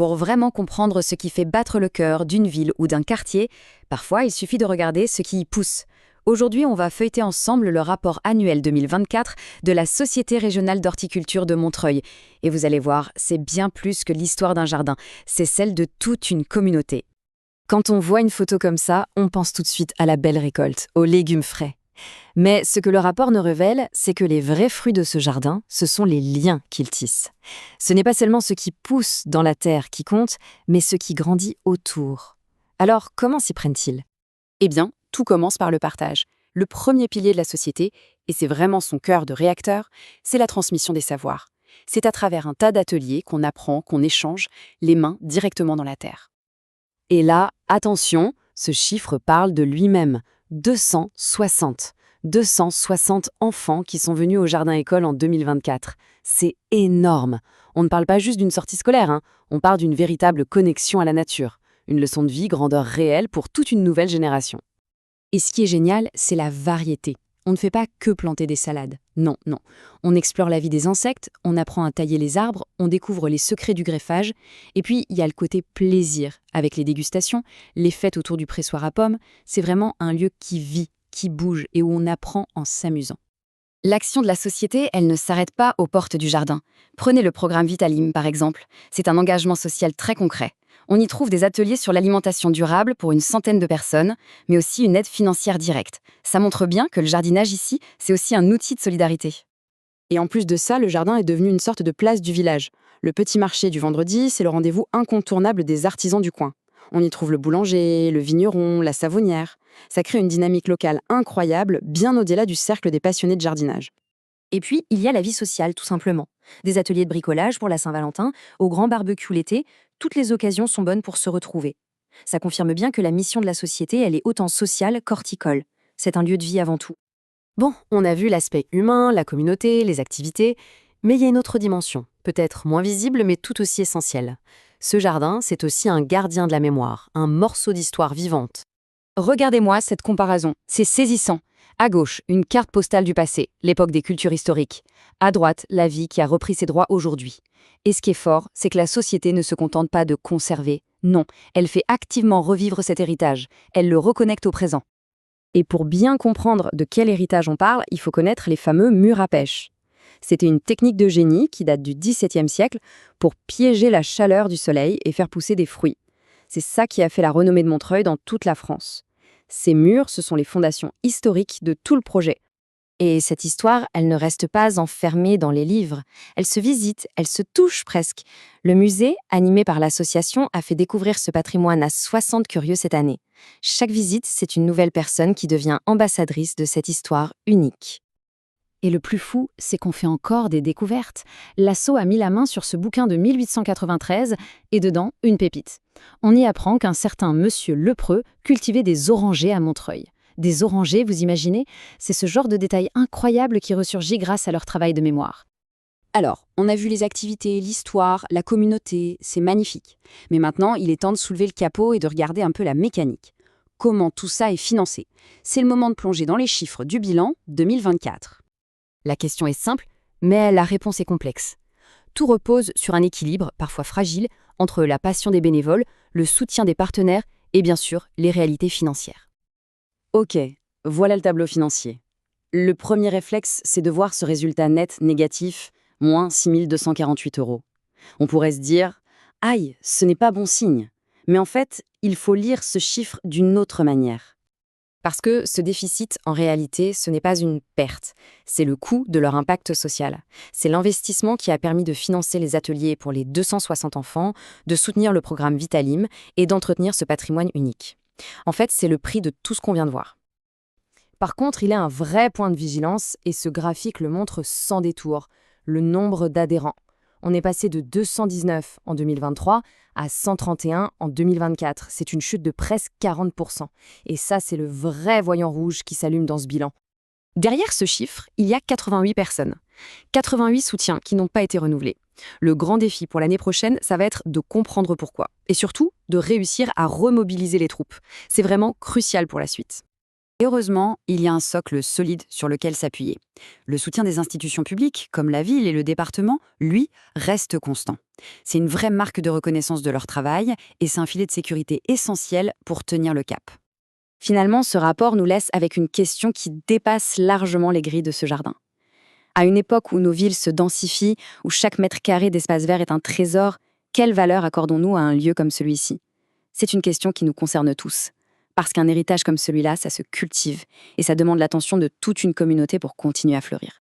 Pour vraiment comprendre ce qui fait battre le cœur d'une ville ou d'un quartier, parfois il suffit de regarder ce qui y pousse. Aujourd'hui, on va feuilleter ensemble le rapport annuel 2024 de la Société régionale d'horticulture de Montreuil. Et vous allez voir, c'est bien plus que l'histoire d'un jardin, c'est celle de toute une communauté. Quand on voit une photo comme ça, on pense tout de suite à la belle récolte, aux légumes frais. Mais ce que le rapport nous révèle, c'est que les vrais fruits de ce jardin, ce sont les liens qu'il tisse. Ce n'est pas seulement ce qui pousse dans la terre qui compte, mais ce qui grandit autour. Alors, comment s'y prennent-ils ? Eh bien, tout commence par le partage. Le premier pilier de la société, et c'est vraiment son cœur de réacteur, c'est la transmission des savoirs. C'est à travers un tas d'ateliers qu'on apprend, qu'on échange, les mains directement dans la terre. Et là, attention, ce chiffre parle de lui-même. 260. 260 enfants qui sont venus au jardin-école en 2024. C'est énorme. On ne parle pas juste d'une sortie scolaire, on parle d'une véritable connexion à la nature. Une leçon de vie grandeur réelle pour toute une nouvelle génération. Et ce qui est génial, c'est la variété. On ne fait pas que planter des salades. Non, non. On explore la vie des insectes, on apprend à tailler les arbres, on découvre les secrets du greffage. Et puis, il y a le côté plaisir, avec les dégustations, les fêtes autour du pressoir à pommes. C'est vraiment un lieu qui vit, qui bouge et où on apprend en s'amusant. L'action de la société, elle ne s'arrête pas aux portes du jardin. Prenez le programme Vitalim, par exemple. C'est un engagement social très concret. On y trouve des ateliers sur l'alimentation durable pour une centaine de personnes, mais aussi une aide financière directe. Ça montre bien que le jardinage ici, c'est aussi un outil de solidarité. Et en plus de ça, le jardin est devenu une sorte de place du village. Le petit marché du vendredi, c'est le rendez-vous incontournable des artisans du coin. On y trouve le boulanger, le vigneron, la savonnière. Ça crée une dynamique locale incroyable, bien au-delà du cercle des passionnés de jardinage. Et puis, il y a la vie sociale, tout simplement. Des ateliers de bricolage pour la Saint-Valentin, au grand barbecue l'été, toutes les occasions sont bonnes pour se retrouver. Ça confirme bien que la mission de la société, elle est autant sociale qu'horticole. C'est un lieu de vie avant tout. Bon, on a vu l'aspect humain, la communauté, les activités, mais il y a une autre dimension, peut-être moins visible mais tout aussi essentielle. Ce jardin, c'est aussi un gardien de la mémoire, un morceau d'histoire vivante. Regardez-moi cette comparaison, c'est saisissant. À gauche, une carte postale du passé, l'époque des cultures historiques. À droite, la vie qui a repris ses droits aujourd'hui. Et ce qui est fort, c'est que la société ne se contente pas de conserver. Non, elle fait activement revivre cet héritage. Elle le reconnecte au présent. Et pour bien comprendre de quel héritage on parle, il faut connaître les fameux murs à pêche. C'était une technique de génie qui date du XVIIe siècle pour piéger la chaleur du soleil et faire pousser des fruits. C'est ça qui a fait la renommée de Montreuil dans toute la France. Ces murs, ce sont les fondations historiques de tout le projet. Et cette histoire, elle ne reste pas enfermée dans les livres. Elle se visite, elle se touche presque. Le musée, animé par l'association, a fait découvrir ce patrimoine à 60 curieux cette année. Chaque visite, c'est une nouvelle personne qui devient ambassadrice de cette histoire unique. Et le plus fou, c'est qu'on fait encore des découvertes. L'asso a mis la main sur ce bouquin de 1893 et dedans, une pépite. On y apprend qu'un certain monsieur Lepreux cultivait des orangers à Montreuil. Des orangers, vous imaginez ? C'est ce genre de détail incroyable qui ressurgit grâce à leur travail de mémoire. Alors, on a vu les activités, l'histoire, la communauté, c'est magnifique. Mais maintenant, il est temps de soulever le capot et de regarder un peu la mécanique. Comment tout ça est financé ? C'est le moment de plonger dans les chiffres du bilan 2024. La question est simple, mais la réponse est complexe. Tout repose sur un équilibre, parfois fragile, entre la passion des bénévoles, le soutien des partenaires et bien sûr les réalités financières. Ok, voilà le tableau financier. Le premier réflexe, c'est de voir ce résultat net négatif, moins 6 248 €. On pourrait se dire « Aïe, ce n'est pas bon signe ». Mais en fait, il faut lire ce chiffre d'une autre manière. Parce que ce déficit, en réalité, ce n'est pas une perte. C'est le coût de leur impact social. C'est l'investissement qui a permis de financer les ateliers pour les 260 enfants, de soutenir le programme Vitalim et d'entretenir ce patrimoine unique. En fait, c'est le prix de tout ce qu'on vient de voir. Par contre, il y a un vrai point de vigilance et ce graphique le montre sans détour, le nombre d'adhérents. On est passé de 219 en 2023 à 131 en 2024. C'est une chute de presque 40%. Et ça, c'est le vrai voyant rouge qui s'allume dans ce bilan. Derrière ce chiffre, il y a 88 personnes. 88 soutiens qui n'ont pas été renouvelés. Le grand défi pour l'année prochaine, ça va être de comprendre pourquoi. Et surtout, de réussir à remobiliser les troupes. C'est vraiment crucial pour la suite. Et heureusement, il y a un socle solide sur lequel s'appuyer. Le soutien des institutions publiques, comme la ville et le département, lui, reste constant. C'est une vraie marque de reconnaissance de leur travail et c'est un filet de sécurité essentiel pour tenir le cap. Finalement, ce rapport nous laisse avec une question qui dépasse largement les grilles de ce jardin. À une époque où nos villes se densifient, où chaque mètre carré d'espace vert est un trésor, quelle valeur accordons-nous à un lieu comme celui-ci? C'est une question qui nous concerne tous. Parce qu'un héritage comme celui-là, ça se cultive et ça demande l'attention de toute une communauté pour continuer à fleurir.